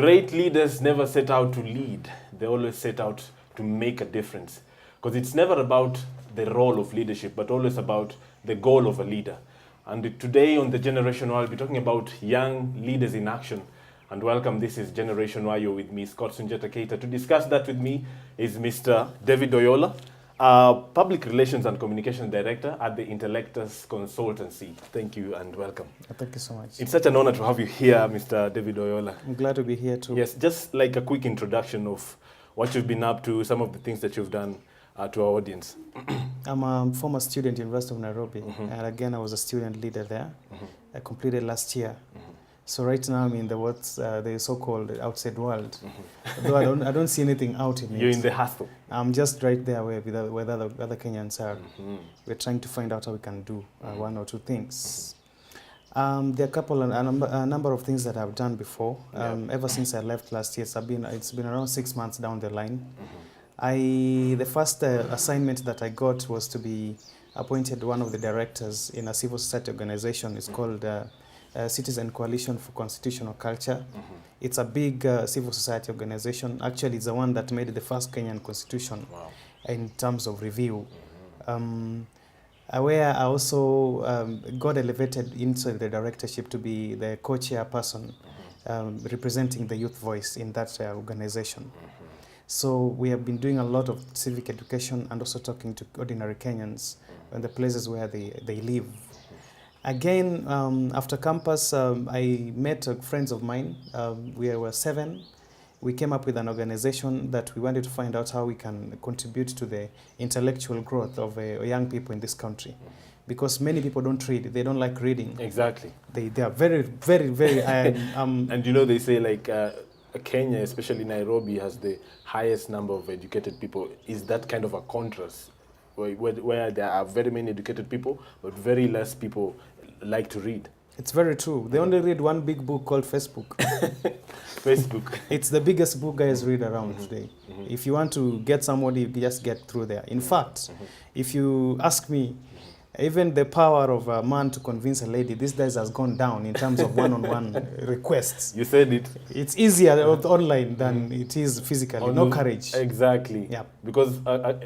Great leaders never set out to lead. They always set out to make a difference. Because it's never about the role of leadership, but always about the goal of a leader. And today on the Generation Y, I'll be talking about young leaders in action. And welcome, this is Generation Y. You're with me, Scott Sunjata Keita. To discuss that with me is Mr. David Oyola, Public Relations and Communications Director at the Intellectus Consultancy. Thank you and welcome. Thank you so much. It's such an honor to have you here, Mr. David Oyola. I'm glad to be here too. Yes, just like a quick introduction of what you've been up to, some of the things that you've done to our audience. I'm a former student in University of Nairobi, and again I was a student leader there. I completed last year. So right now I'm in the so-called outside world. Though I don't see anything out in it. You're in the hustle. I'm just right there where other Kenyans are. We're trying to find out how we can do one or two things. There are a number of things that I've done before. Ever since I left last year, it's been around 6 months down the line. The first assignment that I got was to be appointed one of the directors in a civil society organization. It's called Citizen Coalition for Constitutional Culture. It's a big civil society organization. Actually, it's the one that made the first Kenyan constitution in terms of review. Where I also got elevated into the directorship to be the co-chairperson representing the youth voice in that organization. So we have been doing a lot of civic education and also talking to ordinary Kenyans in the places where they live. Again, after campus, I met friends of mine. We were 7. We came up with an organization that we wanted to find out how we can contribute to the intellectual growth of young people in this country. Because many people don't read, they don't like reading. Exactly. They are very, very, very... and you know, they say like Kenya, especially Nairobi, has the highest number of educated people. Is that kind of a contrast where there are very many educated people, but very less people like to read? It's very true. They only read one big book called Facebook. Facebook. It's the biggest book guys read around today. If you want to get somebody, you just get through there. In fact, if you ask me, even the power of a man to convince a lady, these days has gone down in terms of one-on-one requests. You said it. It's easier online than it is physically. No courage. Exactly. Yeah. Because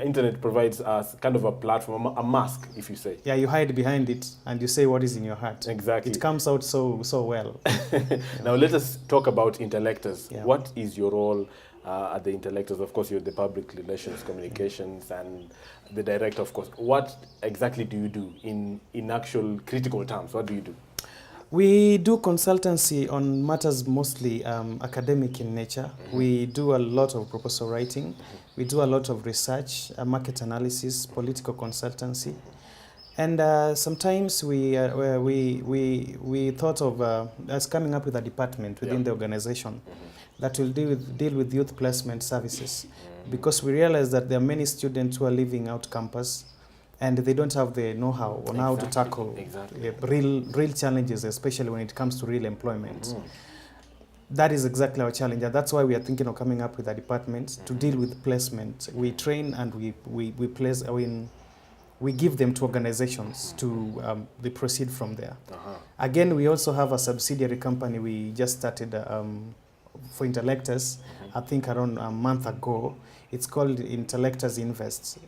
internet provides us kind of a platform, a mask, if you say. Yeah, you hide behind it and you say what is in your heart. Exactly. It comes out so well. Now let us talk about Intellectus. Yeah. What is your role at the Intellectus? Of course, you're the Public Relations, Communications, and the director, of course. What exactly do you do in actual critical terms? What do you do? We do consultancy on matters mostly academic in nature. We do a lot of proposal writing. We do a lot of research, market analysis, political consultancy. And sometimes we thought of us coming up with a department within the organization that will deal with youth placement services, because we realize that there are many students who are living out campus and they don't have the know-how on how to tackle real challenges, especially when it comes to real employment. That is exactly our challenge, and that's why we are thinking of coming up with a department to deal with placement. We train and we place, we give them to organizations to they proceed from there. Again, we also have a subsidiary company we just started for Intellectus, I think around a month ago. It's called Intellectus Invest.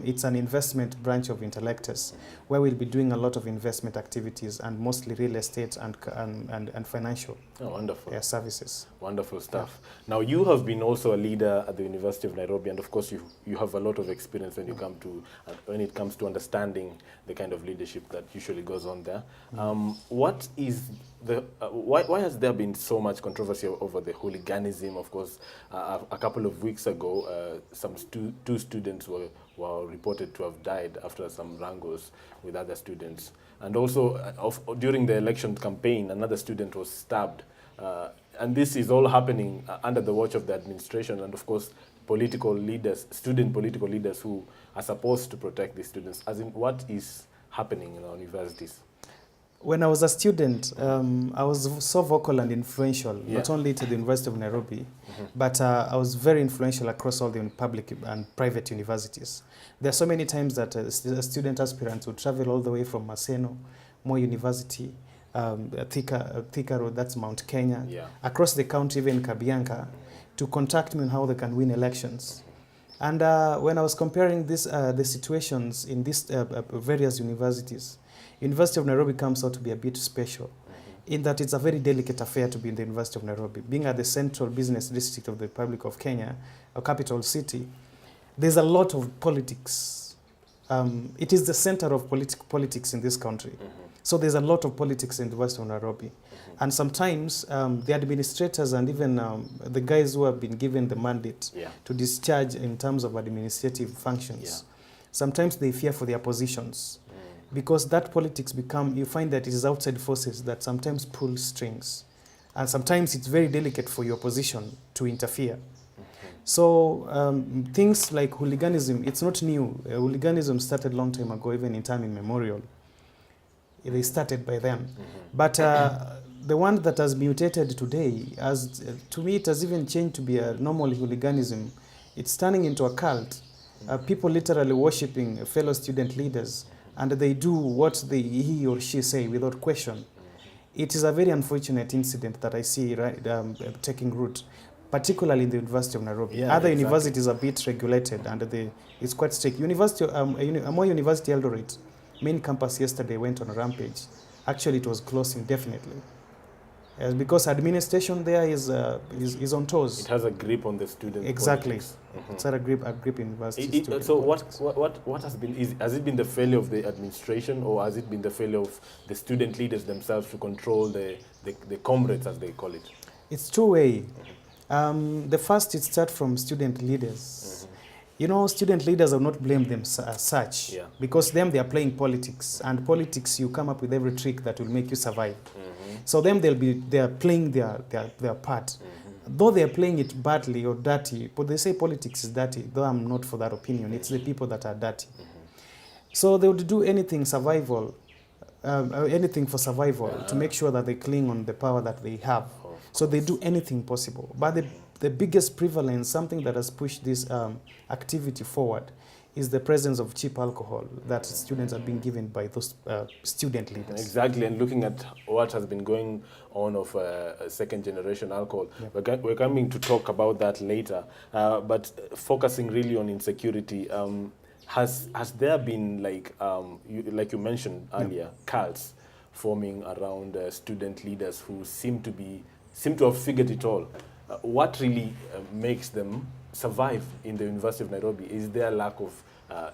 It's an investment branch of Intellectus, where we'll be doing a lot of investment activities and mostly real estate and financial services. Wonderful stuff. Yeah. Now, you have been also a leader at the University of Nairobi, and of course you have a lot of experience when it comes to understanding the kind of leadership that usually goes on there. What is why has there been so much controversy over the hooliganism? Of course, a couple of weeks ago, two students were reported to have died after some wrangles with other students. And also, during the election campaign, another student was stabbed. And this is all happening under the watch of the administration and, of course, student political leaders who are supposed to protect these students. As in, what is happening in our universities? When I was a student, I was so vocal and influential, not only to the University of Nairobi, but I was very influential across all the public and private universities. There are so many times that student aspirants would travel all the way from Maseno, Moi University, Thika Road, that's Mount Kenya, Yeah. across the country, even Kabianka, to contact me on how they can win elections. And when I was comparing the situations in these various universities, University of Nairobi comes out to be a bit special in that it's a very delicate affair to be in the University of Nairobi. Being at the central business district of the Republic of Kenya, a capital city, there's a lot of politics. It is the center of politics in this country. So there's a lot of politics in the University of Nairobi. And sometimes the administrators and even the guys who have been given the mandate to discharge in terms of administrative functions, sometimes they fear for their positions. Because that politics you find that it is outside forces that sometimes pull strings. And sometimes it's very delicate for your position to interfere. So things like hooliganism, it's not new. Hooliganism started a long time ago, even in time immemorial. They started by then. But the one that has mutated today, to me, it has even changed to be a normal hooliganism. It's turning into a cult. People literally worshipping fellow student leaders, and they do what he or she say without question. It is a very unfortunate incident that I see taking root, particularly in the University of Nairobi. Other universities are a bit regulated, and it's quite strict. Moi University Eldoret, main campus yesterday went on a rampage. Actually, it was closed indefinitely. Because administration there is on toes. It has a grip on the students. Exactly. It's a grip in university. So what has been, has it been the failure of the administration, or has it been the failure of the student leaders themselves to control the comrades, as they call it? It's two-way. The first, it starts from student leaders. You know, student leaders will not blame them as such, because they are playing politics, and politics, you come up with every trick that will make you survive. So they are playing their part. Though they are playing it badly or dirty, but they say politics is dirty, though I'm not for that opinion. It's the people that are dirty. So they would do anything anything for survival to make sure that they cling on the power that they have. So they do anything possible. But the biggest prevalence, something that has pushed this activity forward, is the presence of cheap alcohol that students are being given by those student leaders. Exactly, and looking at what has been going on of second generation alcohol, we're coming to talk about that later, but focusing really on insecurity, has there been, like you mentioned earlier, cults forming around student leaders who seem to have figured it all? What really makes them survive in the University of Nairobi? Is there a lack of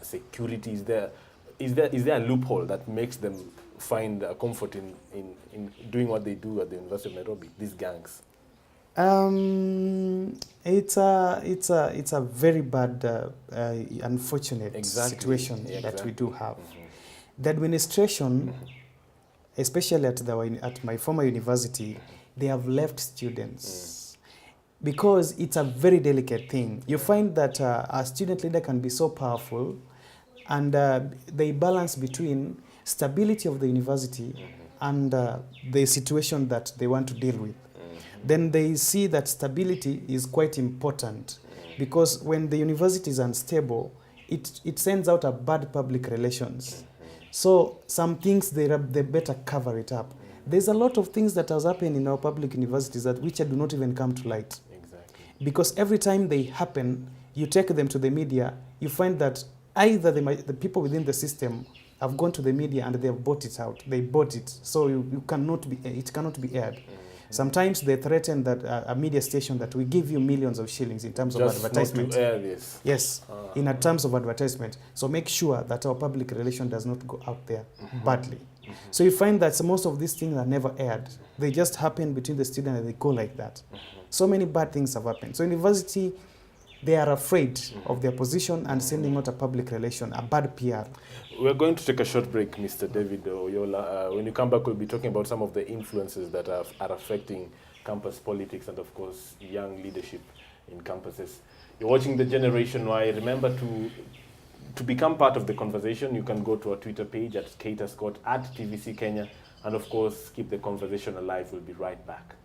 security? Is there a loophole that makes them find comfort in doing what they do at the University of Nairobi, these gangs? It's a very bad, unfortunate situation that we do have. The administration, especially at my former university, they have left students. Because it's a very delicate thing. You find that a student leader can be so powerful, and they balance between stability of the university and the situation that they want to deal with. Then they see that stability is quite important, because when the university is unstable, it sends out a bad public relations. So some things they better cover it up. There's a lot of things that has happened in our public universities which do not even come to light. Because every time they happen, you take them to the media, you find that either the people within the system have gone to the media and they have bought it out. They bought it, so it cannot be aired. Sometimes they threaten that a media station that we give you millions of shillings in terms of advertisement. Just not to air this. Yes, in terms of advertisement. So make sure that our public relation does not go out there badly. So you find that most of these things are never aired. They just happen between the student and they go like that. So many bad things have happened. So university, they are afraid of their position and sending out a public relation, a bad PR. We're going to take a short break, Mr. David Oyola. When you come back, we'll be talking about some of the influences that are affecting campus politics and, of course, young leadership in campuses. You're watching The Generation Y. Remember to become part of the conversation. You can go to our Twitter page at @TVC Kenya, and, of course, keep the conversation alive. We'll be right back.